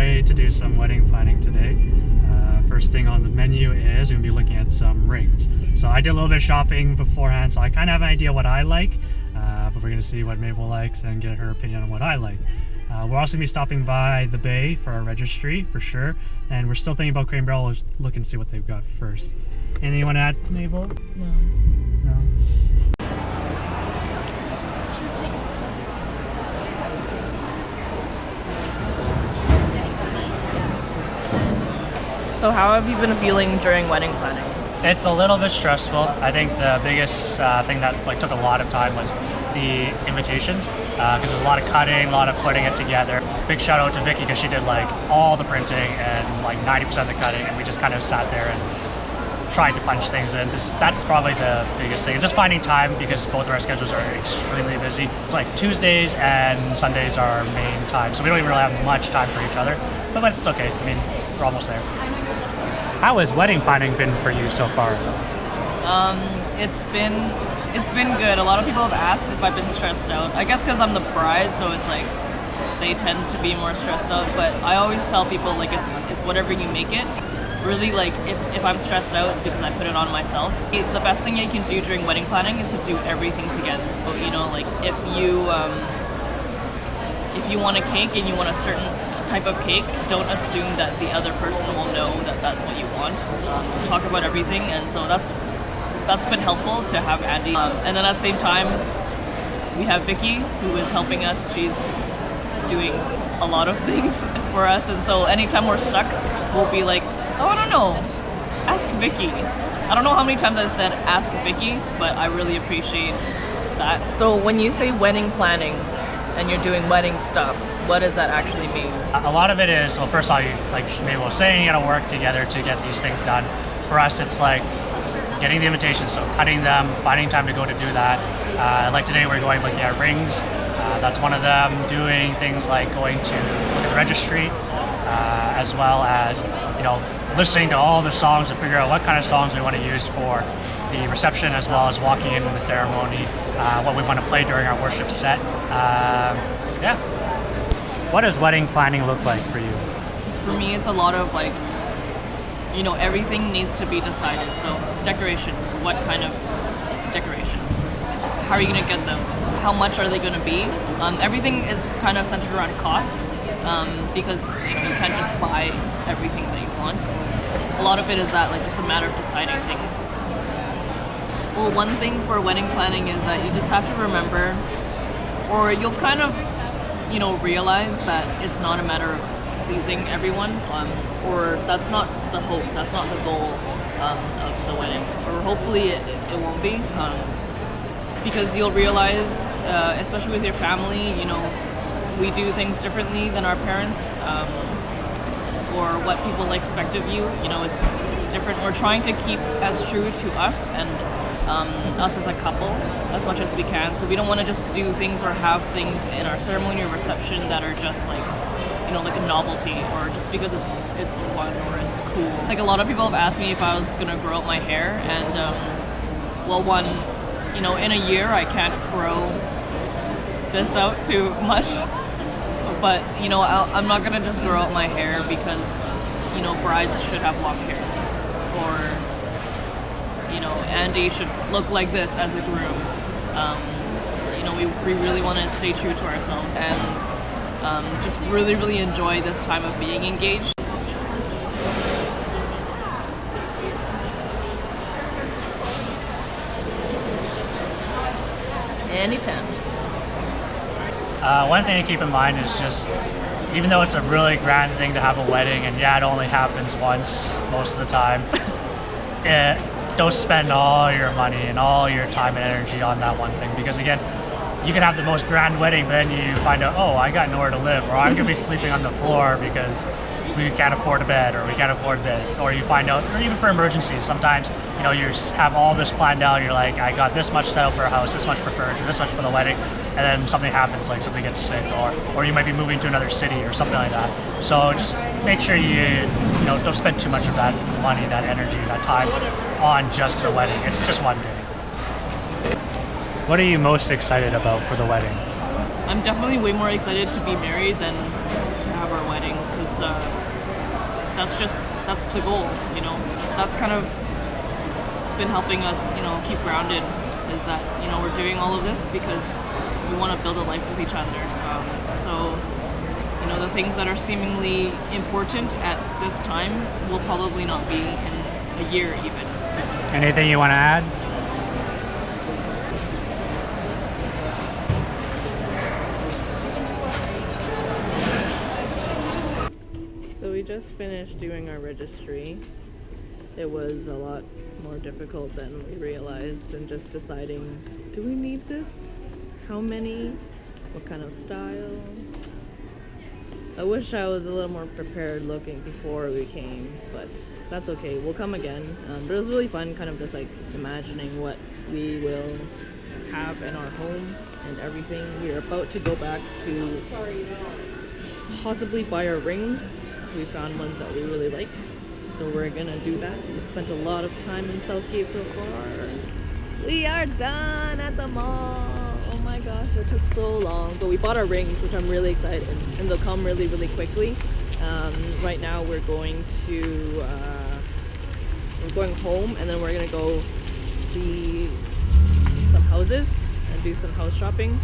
away to do some wedding planning today. First thing on the menu is we're going to be looking at some rings. So I did a little bit of shopping beforehand, so I kind of have an idea what I like, but we're going to see what Mabel likes and get her opinion on what I like. We're also going to be stopping by the Bay for our registry for sure, and we're still thinking about Crane Barrel, looking to see what they've got first. Anything you want to add, Mabel? No. No? So how have you been feeling during wedding planning? It's a little bit stressful. I think the biggest thing that took a lot of time was the invitations, because there's a lot of cutting, a lot of putting it together. Big shout out to Vicky because she did all the printing and 90% of the cutting, and we just kind of sat there and tried to punch things in. That's probably the biggest thing. And just finding time, because both of our schedules are extremely busy. It's Tuesdays and Sundays are our main time, so we don't even really have much time for each other. But it's okay. I mean, we're almost there. How has wedding planning been for you so far? It's been good. A lot of people have asked if I've been stressed out. I guess because I'm the bride, so it's they tend to be more stressed out. But I always tell people it's whatever you make it. Really, if I'm stressed out, it's because I put it on myself. The best thing you can do during wedding planning is to do everything together. But if you want a cake and you want a certain type of cake, don't assume that the other person will know that that's what you want. Talk about everything, and so that's been helpful to have Andy. And then at the same time, we have Vicky, who is helping us. She's doing a lot of things for us, and so anytime we're stuck, we'll be oh, I don't know, ask Vicky. I don't know how many times I've said ask Vicky, but I really appreciate that. So when you say wedding planning and you're doing wedding stuff, what does that actually mean? A lot of it is, well, first of all, like Mabel was saying, you gotta work together to get these things done. For us, it's getting the invitations, so cutting them, finding time to go to do that. Today we're looking at rings. That's one of them. Doing things like going to look at the registry, as well as listening to all the songs to figure out what kind of songs we want to use for the reception, as well as walking in with the ceremony, what we want to play during our worship set. Yeah. What does wedding planning look like for you? For me, it's a lot of everything needs to be decided. So decorations, what kind of decorations? How are you going to get them? How much are they going to be? Everything is kind of centered around cost, because you can't just buy everything that you want. A lot of it is that just a matter of deciding things. Well, one thing for wedding planning is that you just have to remember, or you'll kind of realize that it's not a matter of pleasing everyone, or that's not the hope, that's not the goal of the wedding, or hopefully it won't be, because you'll realize, especially with your family, we do things differently than our parents, or what people expect of you. It's different. We're trying to keep as true to us and us as a couple as much as we can. So we don't want to just do things or have things in our ceremony or reception that are just like a novelty, or just because it's fun or it's cool. A lot of people have asked me if I was gonna grow out my hair, and one, in a year I can't grow this out too much, but I'm not gonna just grow out my hair because brides should have long hair, or Andy should look like this as a groom. We really want to stay true to ourselves and just really, really enjoy this time of being engaged. Anytime. One thing to keep in mind is just, even though it's a really grand thing to have a wedding, and it only happens once most of the time, don't spend all your money and all your time and energy on that one thing, because again, you can have the most grand wedding, but then you find out, oh, I got nowhere to live, or I'm gonna be sleeping on the floor because we can't afford a bed, or we can't afford this, or you find out, or even for emergencies, sometimes you have all this planned out, you're like, I got this much set up for a house, this much for furniture, this much for the wedding, and then something happens, like somebody gets sick, or you might be moving to another city or something like that. So just make sure you don't spend too much of that money, that energy, that time on just the wedding. It's just one day. What are you most excited about for the wedding? I'm definitely way more excited to be married than to have our wedding. wedding because that's the goal, you know. That's kind of been helping us, you know, keep grounded. Is that, you know, we're doing all of this because we want to build a life with each other. So, you know, the things that are seemingly important at this time will probably not be in a year even. Anything you want to add? So we just finished doing our registry. It was a lot more difficult than we realized, and just deciding, do we need this? How many? What kind of style? I wish I was a little more prepared looking before we came, but that's okay. We'll come again. But it was really fun, kind of just like imagining what we will have in our home and everything. We are about to go back to possibly buy our rings. We found ones that we really like, so we're gonna do that. We spent a lot of time in Southgate so far. We are done at the mall. Oh my gosh, it took so long, but we bought our rings, which I'm really excited, and they'll come really, really quickly. Right now we're going home, and then we're gonna go see some houses and do some house shopping.